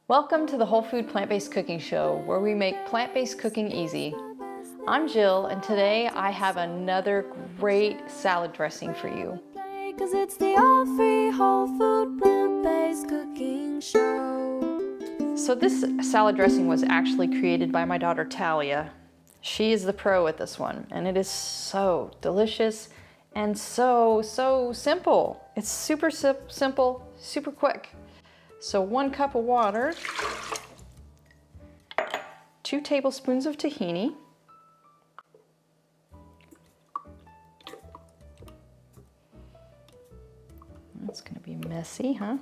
Welcome to the Whole Food Plant-Based Cooking Show, where we make plant-based cooking easy. I'm Jill, and today I have another great salad dressing for you. 'Cause it's the all-free whole food plant-based cooking show. So this salad dressing was actually created by my daughter Talia. She is the pro at this one, and it is so delicious and so simple. It's super simple, super quick. So 1 cup of water, 2 tablespoons of tahini, that's gonna be messy, huh?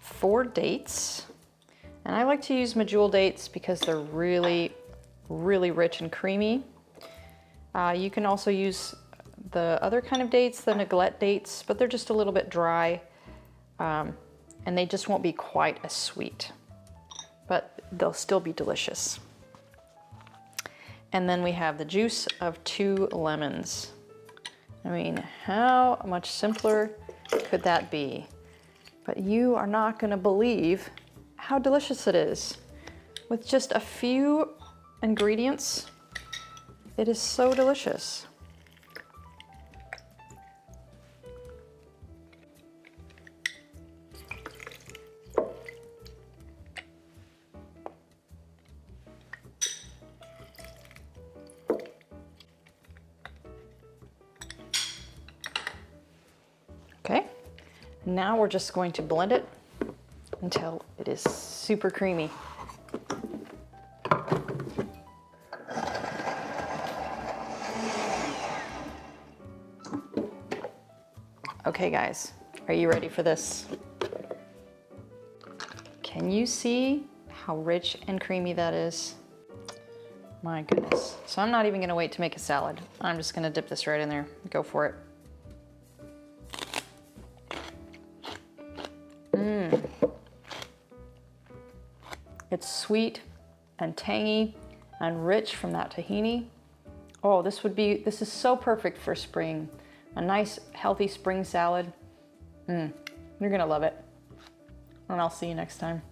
4 dates, and I like to use medjool dates because they're really rich and creamy. You can also use the other kind of dates, the neglect dates, but they're just a little bit dry, and they just won't be quite as sweet, but they'll still be delicious. And then we have the juice of 2 lemons. I mean, how much simpler could that be? But you are not gonna believe how delicious it is. With just a few ingredients, it is so delicious. Okay, now we're just going to blend it until it is super creamy. Okay guys, are you ready for this? Can you see how rich and creamy that is? My goodness. So I'm not even gonna wait to make a salad. I'm just gonna dip this right in there. Go for it. It's sweet and tangy and rich from that tahini. Oh, this is so perfect for spring. A nice, healthy spring salad. You're gonna love it. And I'll see you next time.